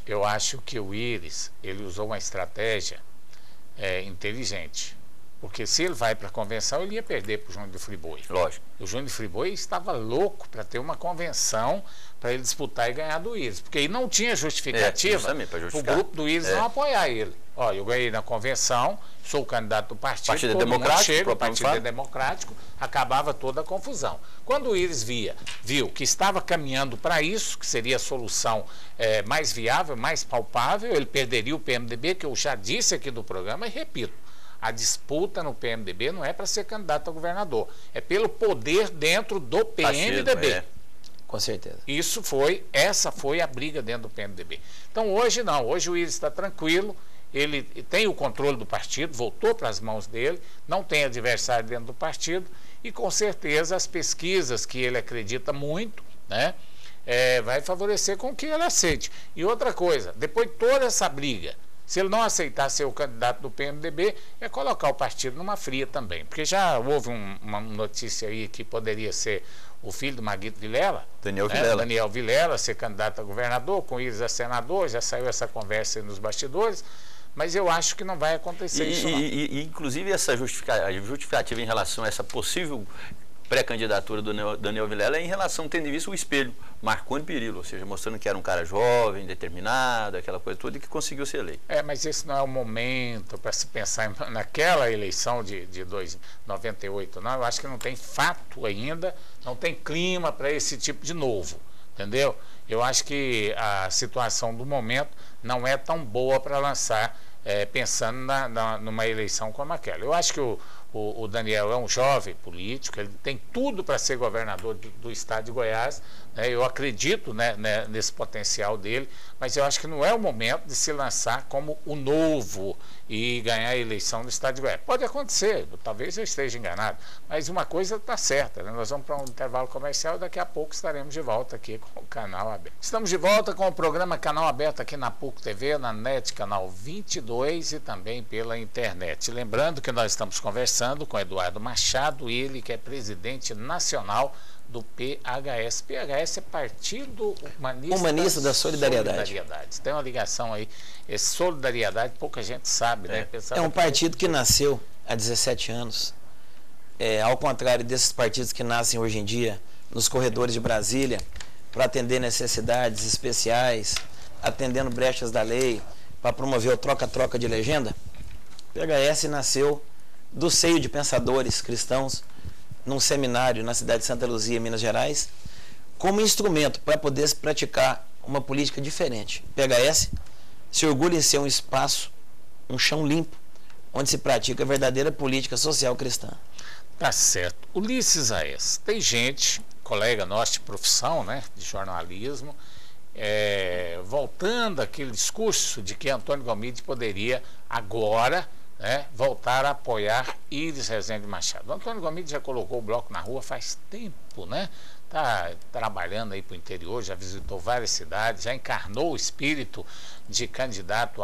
Eu acho que o Íris, ele usou uma estratégia inteligente. Porque se ele vai para a convenção, ele ia perder para o Júnior de Friboi. Lógico. O Júnior de Friboi estava louco para ter uma convenção para ele disputar e ganhar do Íris. Porque aí não tinha justificativa para o grupo do Íris não apoiar ele. Ó, eu ganhei na convenção, sou o candidato do partido, Partido Democrático, o Partido Democrático, acabava toda a confusão. Quando o Íris viu que estava caminhando para isso, que seria a solução mais viável, mais palpável, ele perderia o PMDB, que eu já disse aqui do programa, e repito, a disputa no PMDB não é para ser candidato a governador, é pelo poder dentro do PMDB. Com certeza. Essa foi a briga dentro do PMDB. Então hoje não, hoje o Íris está tranquilo, ele tem o controle do partido, voltou para as mãos dele, não tem adversário dentro do partido e com certeza as pesquisas que ele acredita muito, né, vai favorecer com que ele aceite. E outra coisa, depois de toda essa briga, se ele não aceitar ser o candidato do PMDB, é colocar o partido numa fria também. Porque já houve uma notícia aí que poderia ser o filho do Maguito Vilela, Daniel Vilela, ser candidato a governador, com Íris a senador, já saiu essa conversa aí nos bastidores, mas eu acho que não vai acontecer isso não. Inclusive essa justificativa em relação a essa possível pré-candidatura do Daniel Vilela é em relação, tendo em vista o espelho, Marconi Perillo, ou seja, mostrando que era um cara jovem, determinado, aquela coisa toda, e que conseguiu ser eleito. Mas esse não é o momento para se pensar naquela eleição de 98, não. Eu acho que não tem fato ainda, não tem clima para esse tipo de novo, entendeu? Eu acho que a situação do momento não é tão boa para lançar, pensando numa eleição como aquela. Eu acho que o Daniel é um jovem político, ele tem tudo para ser governador do estado de Goiás, né? Eu acredito, né, nesse potencial dele, mas eu acho que não é o momento de se lançar como o novo e ganhar a eleição no estado de Goiás. Pode acontecer, talvez eu esteja enganado, mas uma coisa está certa, né? Nós vamos para um intervalo comercial e daqui a pouco estaremos de volta aqui com o Canal Aberto. Estamos de volta com o programa Canal Aberto aqui na PUC TV, na NET Canal 22 e também pela internet. Lembrando que nós estamos conversando com Eduardo Machado, ele que é presidente nacional do PHS. PHS é Partido Humanista da Solidariedade. Tem uma ligação aí, solidariedade, pouca gente sabe, né? É um partido que nasceu há 17 anos, ao contrário desses partidos que nascem hoje em dia nos corredores de Brasília para atender necessidades especiais, atendendo brechas da lei, para promover o troca-troca de legenda. PHS nasceu do seio de pensadores cristãos num seminário na cidade de Santa Luzia, Minas Gerais, como instrumento para poder praticar uma política diferente. PHS se orgulha em ser um espaço, um chão limpo, onde se pratica a verdadeira política social cristã. Tá certo. Ulisses Aes, tem gente, colega nosso de profissão, né, de jornalismo, voltando àquele discurso de que Antônio Gomide poderia agora, né, voltar a apoiar Íris Rezende Machado. O Antônio Gomide já colocou o bloco na rua faz tempo, né? Está trabalhando aí para o interior, já visitou várias cidades, já encarnou o espírito de candidato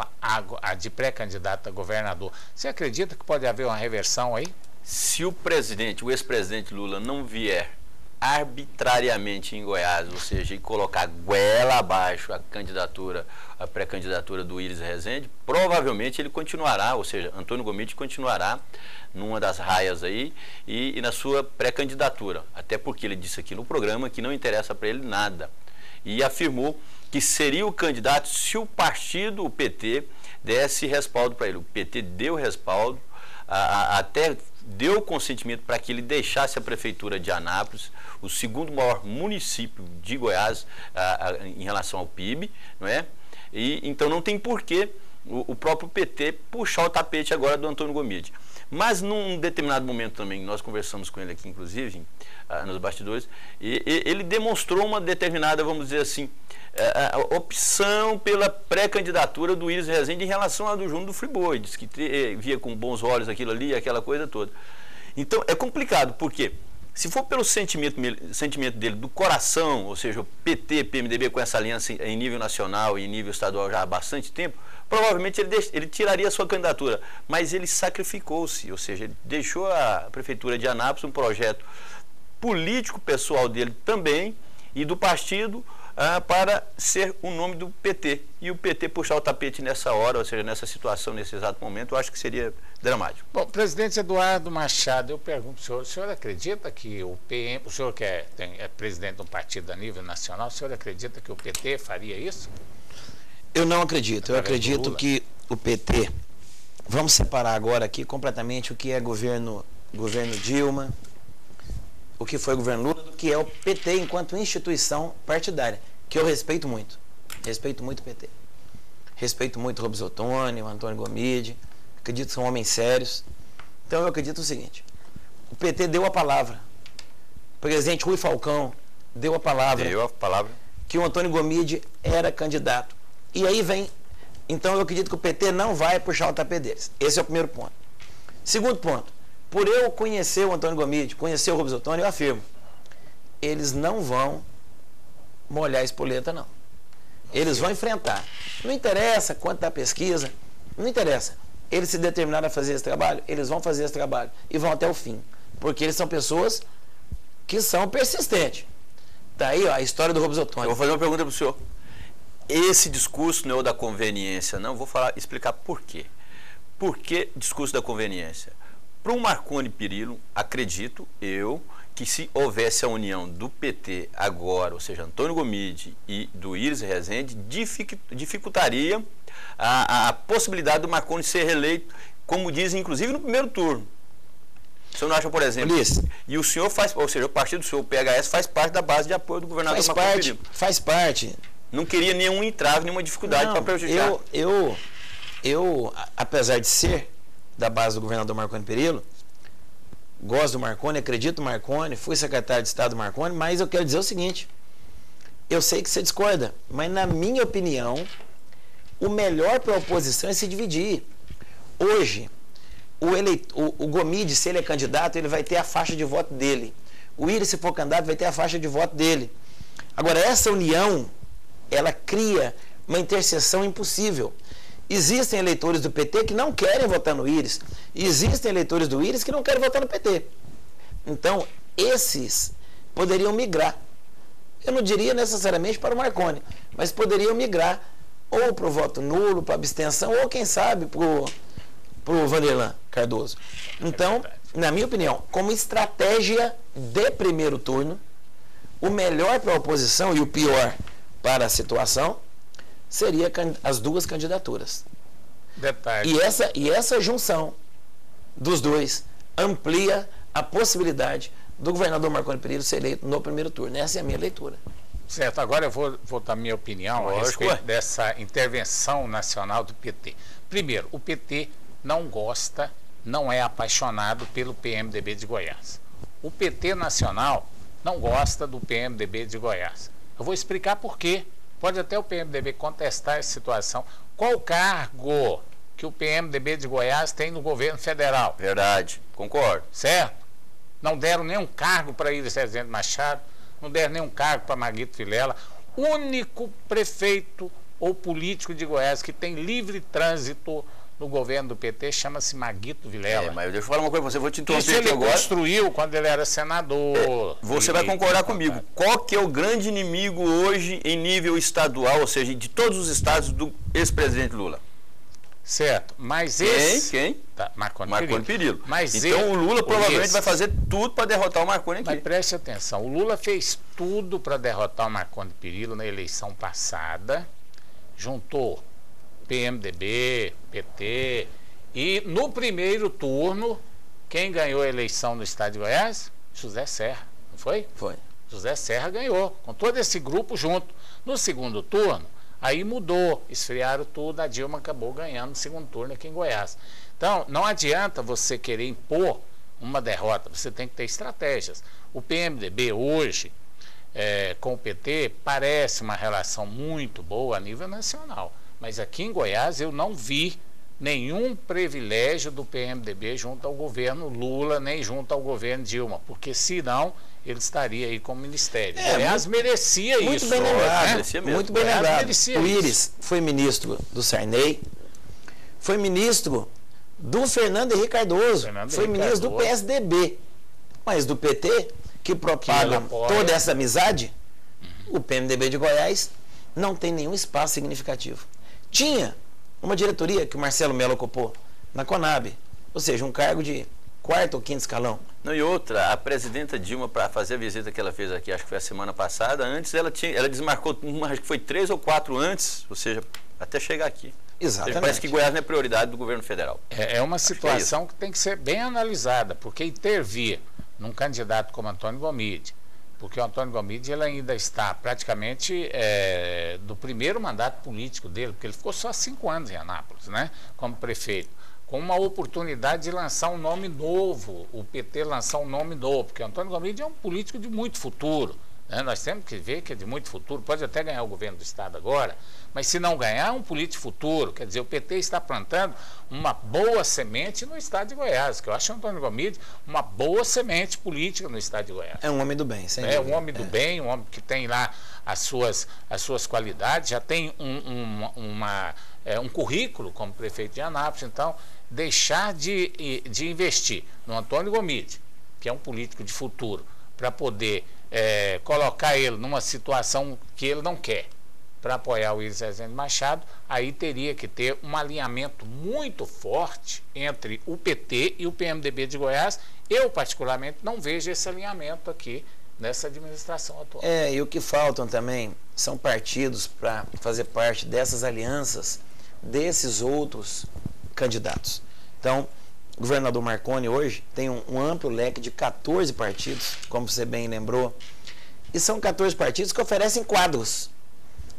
de pré-candidato a governador. Você acredita que pode haver uma reversão aí? Se o ex-presidente Lula não vier arbitrariamente em Goiás, ou seja, e colocar goela abaixo a pré-candidatura do Íris Rezende, provavelmente ele continuará, ou seja, Antônio Gomide continuará numa das raias aí e na sua pré-candidatura, até porque ele disse aqui no programa que não interessa para ele nada e afirmou que seria o candidato se o partido, o PT, desse respaldo para ele. O PT deu respaldo, até deu consentimento para que ele deixasse a prefeitura de Anápolis, o segundo maior município de Goiás em relação ao PIB, não é? E então não tem porquê o próprio PT puxar o tapete agora do Antônio Gomide. Mas num determinado momento também, nós conversamos com ele aqui, inclusive, nos bastidores, e ele demonstrou uma determinada, vamos dizer assim, opção pela pré-candidatura do Iris Rezende em relação à do Júnior do Friboi. Diz que via com bons olhos aquilo ali, aquela coisa toda. Então é complicado, porque se for pelo sentimento dele do coração, ou seja, o PT, PMDB com essa aliança em nível nacional e em nível estadual já há bastante tempo, provavelmente ele tiraria a sua candidatura, mas ele sacrificou-se, ou seja, ele deixou a Prefeitura de Anápolis um projeto político pessoal dele também e do partido para ser o nome do PT. E o PT puxar o tapete nessa hora, ou seja, nessa situação, nesse exato momento, eu acho que seria dramático. Bom, presidente Eduardo Machado, eu pergunto ao senhor, o senhor acredita que o PM, o senhor que é presidente de um partido a nível nacional, o senhor acredita que o PT faria isso? Eu não acredito. Eu acredito que o PT, vamos separar agora aqui completamente o que é governo Dilma, o que foi o governo Lula, do que é o PT enquanto instituição partidária, que eu respeito muito. Respeito muito o PT. Respeito muito o Robson Ottoni, o Antônio Gomide, acredito que são homens sérios. Então eu acredito o seguinte, o PT deu a palavra. O presidente Rui Falcão deu a palavra. Que o Antônio Gomide era candidato. E aí vem, então eu acredito que o PT não vai puxar o tapete deles. Esse é o primeiro ponto. Segundo ponto, por eu conhecer o Antônio Gomide, conhecer o Robson Ottoni, eu afirmo, eles não vão molhar a espoleta, não. Eles vão enfrentar. Não interessa quanto da pesquisa, não interessa. Eles se determinaram a fazer esse trabalho, eles vão fazer esse trabalho e vão até o fim. Porque eles são pessoas que são persistentes. Daí, ó, a história do Robson Ottoni. Eu vou fazer uma pergunta para o senhor. Esse discurso não é o da conveniência, não. Vou explicar por quê. Por que discurso da conveniência? Para o Marconi Perillo, acredito eu, que se houvesse a união do PT agora, ou seja, Antônio Gomide e do Iris Rezende, dificultaria a possibilidade do Marconi ser reeleito, como dizem, inclusive, no primeiro turno. O senhor não acha, por exemplo, e o senhor faz, ou seja, o partido do senhor, o PHS, faz parte da base de apoio do governador Marconi Perillo. Faz parte. Não queria nenhum entrave, nenhuma dificuldade para prejudicar. Eu, apesar de ser da base do governador Marconi Perillo, gosto do Marconi, acredito no Marconi, fui secretário de Estado do Marconi, mas eu quero dizer o seguinte, eu sei que você discorda, mas na minha opinião, o melhor para a oposição é se dividir. Hoje, o Gomide, se ele é candidato, ele vai ter a faixa de voto dele. O Iris, se for candidato, vai ter a faixa de voto dele. Agora, essa união, ela cria uma interseção impossível. Existem eleitores do PT que não querem votar no Iris. E existem eleitores do Iris que não querem votar no PT. Então, esses poderiam migrar. Eu não diria necessariamente para o Marconi, mas poderiam migrar ou para o voto nulo, para a abstenção, ou quem sabe para o Vanderlan Cardoso. Então, na minha opinião, como estratégia de primeiro turno, o melhor para a oposição e o pior para a situação seria as duas candidaturas. Detalhe. E essa junção dos dois amplia a possibilidade do governador Marconi Perillo ser eleito no primeiro turno. Essa é a minha leitura. Certo, agora eu vou dar minha opinião a respeito dessa intervenção nacional do PT. Primeiro, o PT não gosta, não é apaixonado pelo PMDB de Goiás. O PT nacional não gosta do PMDB de Goiás. Eu vou explicar por quê. Pode até o PMDB contestar essa situação. Qual cargo que o PMDB de Goiás tem no governo federal? Verdade, concordo. Certo? Não deram nenhum cargo para Iris Rezende Machado, não deram nenhum cargo para Maguito Vilela. O único prefeito ou político de Goiás que tem livre trânsito no governo do PT chama-se Maguito Vilela. Mas deixa eu falar uma coisa, vou te interromper aqui agora. Isso ele construiu quando ele era senador. Você vai concordar comigo. Qual que é o grande inimigo hoje em nível estadual, ou seja, de todos os estados do ex-presidente Lula? Certo, mas Quem? Tá, Marconi Perillo. Mas então o Lula provavelmente vai fazer tudo para derrotar o Marconi aqui. Mas preste atenção, o Lula fez tudo para derrotar o Marconi Perillo na eleição passada, juntou PMDB, PT, e no primeiro turno, quem ganhou a eleição no estado de Goiás? José Serra, não foi? Foi. José Serra ganhou, com todo esse grupo junto. No segundo turno, Aí mudou, esfriaram tudo, a Dilma acabou ganhando no segundo turno aqui em Goiás. Então, não adianta você querer impor uma derrota, você tem que ter estratégias. O PMDB hoje, com o PT, parece uma relação muito boa a nível nacional, mas aqui em Goiás eu não vi nenhum privilégio do PMDB junto ao governo Lula, nem junto ao governo Dilma, porque senão ele estaria aí com o ministério. Goiás merecia muito isso. Bem lembrado, né? Muito bem lembrado. O Íris foi ministro do Sarney, foi ministro do Fernando Henrique Cardoso, foi ministro do PSDB, mas do PT, que propaga toda essa amizade, o PMDB de Goiás não tem nenhum espaço significativo. Tinha uma diretoria que o Marcelo Mello ocupou na Conab, ou seja, um cargo de quarto ou quinto escalão. Não, e outra, a presidenta Dilma, para fazer a visita que ela fez aqui, acho que foi a semana passada, antes ela desmarcou, acho que foi 3 ou 4 antes, ou seja, até chegar aqui. Exatamente. Parece que Goiás não é prioridade do governo federal. É uma situação que tem que ser bem analisada, porque intervir num candidato como Antônio Gomide, porque o Antônio Gomide ele ainda está praticamente do primeiro mandato político dele, porque ele ficou só 5 anos em Anápolis, né, como prefeito, com uma oportunidade de lançar um nome novo, o PT lançar um nome novo, porque o Antônio Gomide é um político de muito futuro, né? Nós temos que ver que é de muito futuro, pode até ganhar o governo do Estado agora, mas se não ganhar, é um político futuro, quer dizer, o PT está plantando uma boa semente no Estado de Goiás, que eu acho o Antônio Gomide uma boa semente política no Estado de Goiás. É um homem do bem, sem dúvida. Um homem do bem, um homem que tem lá as suas qualidades, já tem um currículo como prefeito de Anápolis, então deixar de investir no Antônio Gomide, que é um político de futuro, para poder colocar ele numa situação que ele não quer, para apoiar o Íris Rezende Machado, aí teria que ter um alinhamento muito forte entre o PT e o PMDB de Goiás. Eu, particularmente, não vejo esse alinhamento aqui nessa administração atual. E o que faltam também são partidos para fazer parte dessas alianças desses outros candidatos. Então, o governador Marconi hoje tem um amplo leque de 14 partidos, como você bem lembrou, e são 14 partidos que oferecem quadros.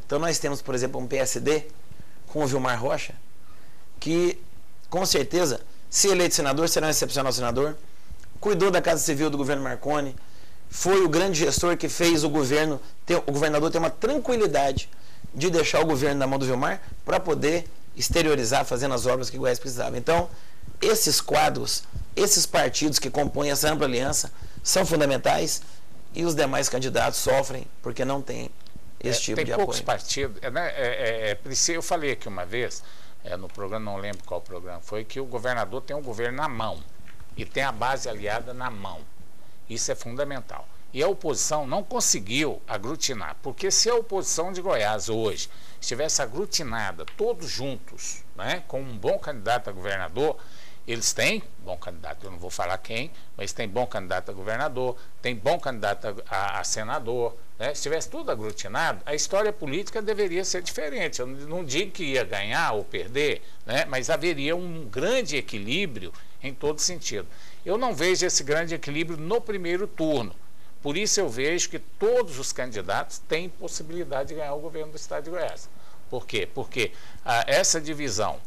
Então nós temos, por exemplo, um PSD com o Vilmar Rocha, que com certeza, se eleito senador, será um excepcional senador, cuidou da Casa Civil do governo Marconi, foi o grande gestor que fez o governador ter uma tranquilidade de deixar o governo na mão do Vilmar para poder exteriorizar, fazendo as obras que Goiás precisava. Então, esses quadros, esses partidos que compõem essa ampla aliança são fundamentais e os demais candidatos sofrem porque não tem esse tipo de apoio. Tem poucos partidos. Eu falei aqui uma vez, no programa, não lembro qual programa foi, que o governador tem o governo na mão e tem a base aliada na mão. Isso é fundamental. E a oposição não conseguiu aglutinar, porque se a oposição de Goiás hoje estivesse aglutinada, todos juntos, né, com um bom candidato a governador, eles têm bom candidato, eu não vou falar quem, mas tem bom candidato a governador, tem bom candidato a senador, né? Se tivesse tudo aglutinado, a história política deveria ser diferente. Eu não digo que ia ganhar ou perder, né? Mas haveria um grande equilíbrio em todo sentido. Eu não vejo esse grande equilíbrio no primeiro turno. Por isso eu vejo que todos os candidatos têm possibilidade de ganhar o governo do Estado de Goiás. Por quê? Porque essa divisão,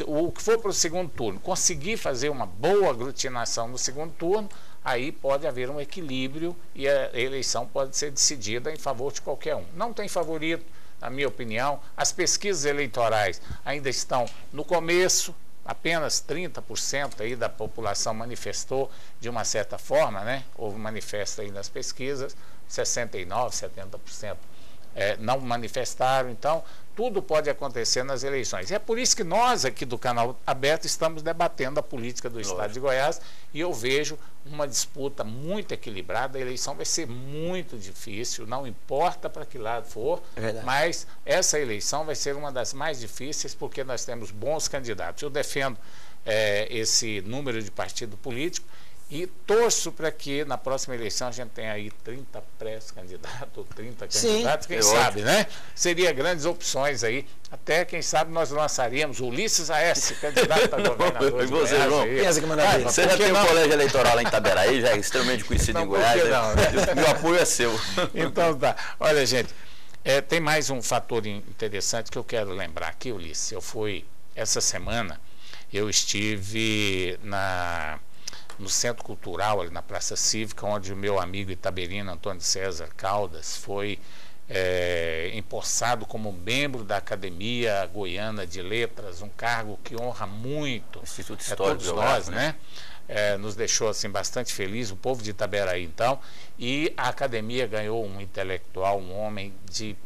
o que for para o segundo turno, conseguir fazer uma boa aglutinação no segundo turno, aí pode haver um equilíbrio e a eleição pode ser decidida em favor de qualquer um. Não tem favorito, na minha opinião. As pesquisas eleitorais ainda estão no começo, apenas 30% aí da população manifestou de uma certa forma, né? Houve manifesto aí nas pesquisas, 69%, 70% não manifestaram. Então, tudo pode acontecer nas eleições. E é por isso que nós aqui do Canal Aberto estamos debatendo a política do Estado de Goiás e eu vejo uma disputa muito equilibrada. A eleição vai ser muito difícil, não importa para que lado for, mas essa eleição vai ser uma das mais difíceis porque nós temos bons candidatos. Eu defendo esse número de partido político e torço para que na próxima eleição a gente tenha aí 30 pré-candidatos, 30 candidatos, quem sabe, né? Seria grandes opções aí. Até, quem sabe, nós lançaríamos o Ulisses Aécio, candidato a governador de Goiás. Você já tem um colégio eleitoral lá em Itaberaí, já é extremamente conhecido em Goiás. Meu apoio é seu. Então tá. Olha, gente, Tem mais um fator interessante que eu quero lembrar aqui, Ulisses. Essa semana, eu estive no Centro Cultural, ali na Praça Cívica, onde o meu amigo itaberino Antônio César Caldas foi empossado como membro da Academia Goiana de Letras, um cargo que honra muito Instituto Histórico todos nós, né? Nos deixou assim bastante feliz, o povo de Itaberaí então, e a academia ganhou um intelectual, um homem de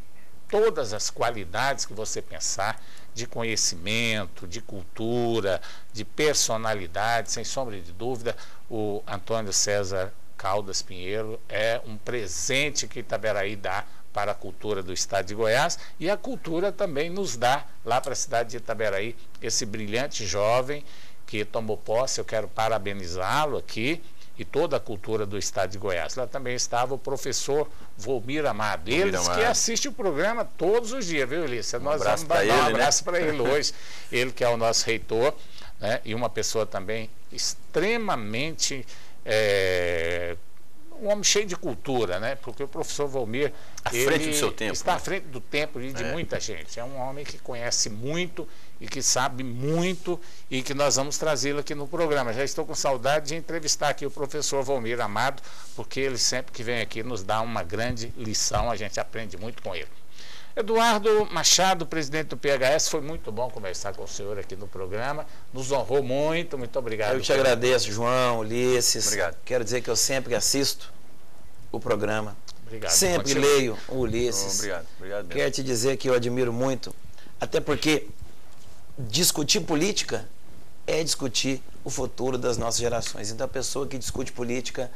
todas as qualidades que você pensar, de conhecimento, de cultura, de personalidade, sem sombra de dúvida. O Antônio César Caldas Pinheiro é um presente que Itaberaí dá para a cultura do estado de Goiás, e a cultura também nos dá lá para a cidade de Itaberaí esse brilhante jovem que tomou posse. Eu quero parabenizá-lo aqui e toda a cultura do estado de Goiás. Lá também estava o professor Volmir Amado. Ele que assiste o programa todos os dias, viu, Ulisses? Nós vamos dar um abraço para ele hoje. Ele que é o nosso reitor, né, e uma pessoa também extremamente... um homem cheio de cultura, né? Porque o professor Volmir frente do seu tempo, está à frente do tempo de muita gente. É um homem que conhece muito e que sabe muito, e que nós vamos trazê-lo aqui no programa. Já estou com saudade de entrevistar aqui o professor Volmir Amado, porque ele sempre que vem aqui nos dá uma grande lição, a gente aprende muito com ele. Eduardo Machado, presidente do PHS, foi muito bom conversar com o senhor aqui no programa, nos honrou muito obrigado. Eu te agradeço, João, Ulisses. Obrigado. Quero dizer que eu sempre assisto o programa, obrigado. Sempre leio o Ulisses. Obrigado mesmo. Quero te dizer que eu admiro muito, até porque discutir política é discutir o futuro das nossas gerações. Então a pessoa que discute política,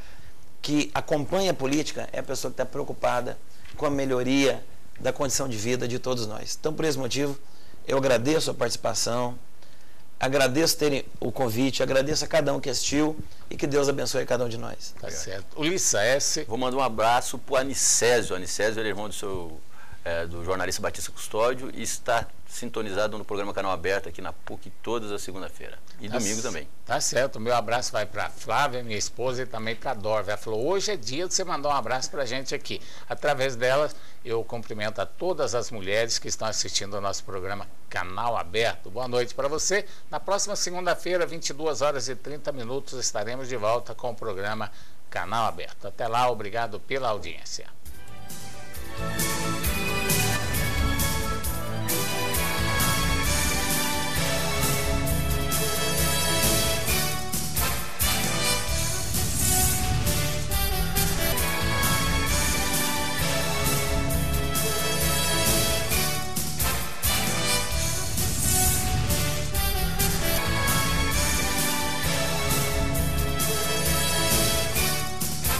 que acompanha a política, é a pessoa que está preocupada com a melhoria da condição de vida de todos nós. Então, por esse motivo, eu agradeço a participação, agradeço terem o convite, agradeço a cada um que assistiu e que Deus abençoe a cada um de nós. Tá certo. Ulisses S. Vou mandar um abraço para o Anicésio. Anicésio é irmão do jornalista Batista Custódio e está sintonizado no programa Canal Aberto aqui na PUC todas as segunda-feira. E domingo também. Tá certo. O meu abraço vai para a Flávia, minha esposa, e também para a Dorva. Ela falou, hoje é dia de você mandar um abraço para a gente aqui. Através dela, eu cumprimento a todas as mulheres que estão assistindo ao nosso programa Canal Aberto. Boa noite para você. Na próxima segunda-feira, 22h30, estaremos de volta com o programa Canal Aberto. Até lá, obrigado pela audiência.